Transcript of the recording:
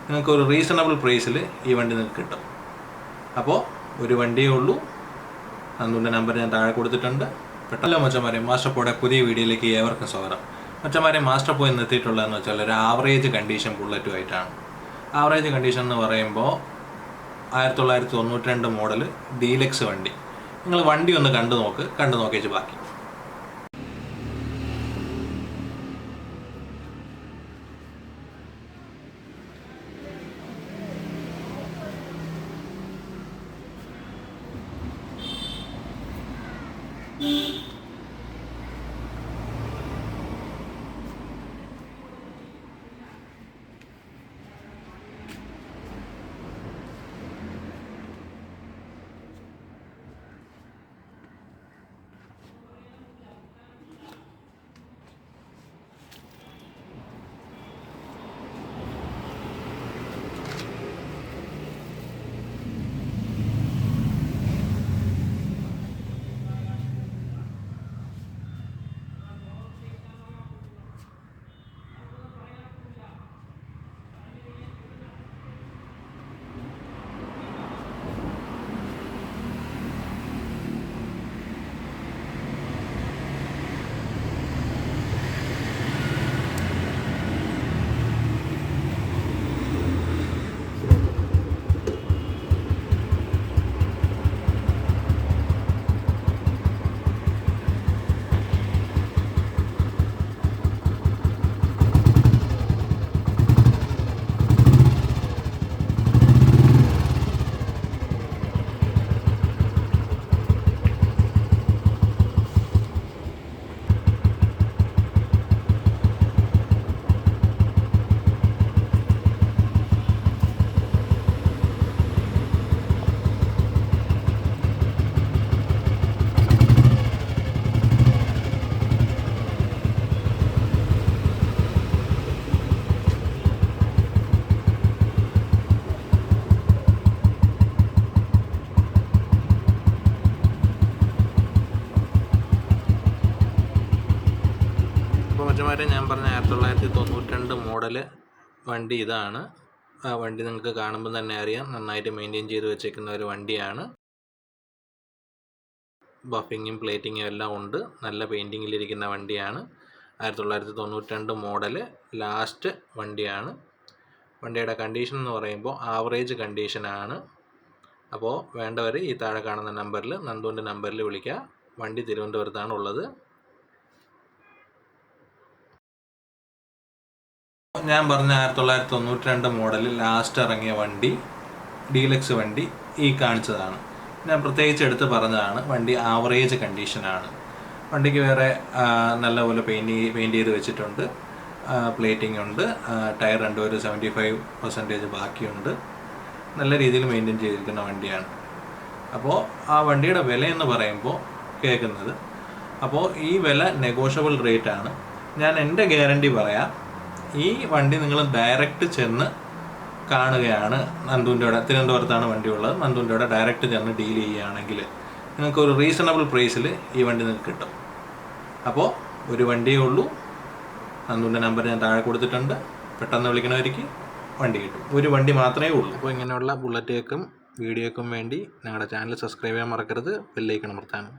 നിങ്ങൾക്ക് ഒരു റീസണബിൾ പ്രൈസിൽ ഈ വണ്ടി നിങ്ങൾക്ക് കിട്ടും. അപ്പോൾ ഒരു വണ്ടിയേ ഉള്ളൂ. നന്ദുവിൻ്റെ നമ്പർ ഞാൻ താഴെ കൊടുത്തിട്ടുണ്ട്. പെട്ടെന്ന് മച്ചന്മാരെ മാസ്റ്റർ പോയുടെ പുതിയ വീഡിയോയിലേക്ക് ഏവർക്കും സ്വാഗതം. മച്ചന്മാരെ മാസ്റ്റർ പോയി നിർത്തിയിട്ടുള്ളതെന്ന് വെച്ചാൽ ഒരു ആവറേജ് കണ്ടീഷൻ ബുള്ളറ്റുമായിട്ടാണ്. ആവറേജ് കണ്ടീഷൻ എന്ന് പറയുമ്പോൾ 1992 മോഡൽ ഡീലക്സ് വണ്ടി. നിങ്ങൾ വണ്ടി ഒന്ന് കണ്ടു നോക്കിച്ച് ബാക്കി. മറ്റന്മാരെ ഞാൻ പറഞ്ഞ 1992 മോഡൽ വണ്ടി ഇതാണ്. ആ വണ്ടി നിങ്ങൾക്ക് കാണുമ്പോൾ തന്നെ അറിയാം, നന്നായിട്ട് മെയിൻറ്റെയിൻ ചെയ്ത് വെച്ചേക്കുന്ന ഒരു വണ്ടിയാണ്. ബഫിങ്ങും പ്ലേറ്റിങ്ങും എല്ലാം ഉണ്ട്. നല്ല പെയിൻറ്റിങ്ങിലിരിക്കുന്ന വണ്ടിയാണ്. 1992 മോഡൽ ലാസ്റ്റ് വണ്ടിയാണ്. വണ്ടിയുടെ കണ്ടീഷൻ എന്ന് പറയുമ്പോൾ ആവറേജ് കണ്ടീഷനാണ്. അപ്പോൾ വേണ്ടവർ ഈ താഴെ കാണുന്ന നമ്പറിൽ, നന്ദുവിൻ്റെ നമ്പറിൽ വിളിക്കുക. വണ്ടി തിരുവനന്തപുരത്താണ് ഉള്ളത്. ഞാൻ പറഞ്ഞ 1992 മോഡലിൽ ലാസ്റ്റ് ഇറങ്ങിയ വണ്ടി ഡീലക്സ് വണ്ടി ഈ കാണിച്ചതാണ്. ഞാൻ പ്രത്യേകിച്ച് എടുത്ത് പറഞ്ഞതാണ്, വണ്ടി ആവറേജ് കണ്ടീഷനാണ്. വണ്ടിക്ക് വേറെ നല്ലപോലെ പെയിൻറ്റ് ചെയ്ത് വെച്ചിട്ടുണ്ട്. പ്ലേറ്റിംഗ് ഉണ്ട്. ടയർ ഒരു 75% ബാക്കിയുണ്ട്. നല്ല രീതിയിൽ മെയിൻറ്റെയിൻ ചെയ്തിരിക്കുന്ന വണ്ടിയാണ്. അപ്പോൾ ആ വണ്ടിയുടെ വിലയെന്ന് പറയുമ്പോൾ കേൾക്കുന്നത്, അപ്പോൾ ഈ വില നെഗോഷ്യബിൾ റേറ്റാണ്. ഞാൻ എൻ്റെ ഗ്യാരണ്ടി പറയാം, ഈ വണ്ടി നിങ്ങൾ ഡയറക്റ്റ് ചെന്ന് കാണുകയാണ്. നന്ദുവിൻ്റെ അവിടെ തിരുവനന്തപുരത്താണ് വണ്ടി ഉള്ളത്. നന്ദുവിൻ്റെ അവിടെ ഡയറക്റ്റ് ചെന്ന് ഡീൽ ചെയ്യുകയാണെങ്കിൽ നിങ്ങൾക്ക് ഒരു റീസണബിൾ പ്രൈസിൽ ഈ വണ്ടി നിങ്ങൾക്ക് കിട്ടും. അപ്പോൾ ഒരു വണ്ടിയേ ഉള്ളൂ. നന്ദുവിൻ്റെ നമ്പർ ഞാൻ താഴെ കൊടുത്തിട്ടുണ്ട്. പെട്ടെന്ന് വിളിക്കണവർക്ക് വണ്ടി കിട്ടും. ഒരു വണ്ടി മാത്രമേ ഉള്ളൂ. അപ്പോൾ ഇങ്ങനെയുള്ള ബുള്ളറ്റേക്കും വീഡിയോക്കും വേണ്ടി ഞങ്ങളുടെ ചാനൽ സബ്സ്ക്രൈബ് ചെയ്യാൻ മറക്കരുത്. ബെല്ലൈക്കൺ അമർത്താനും.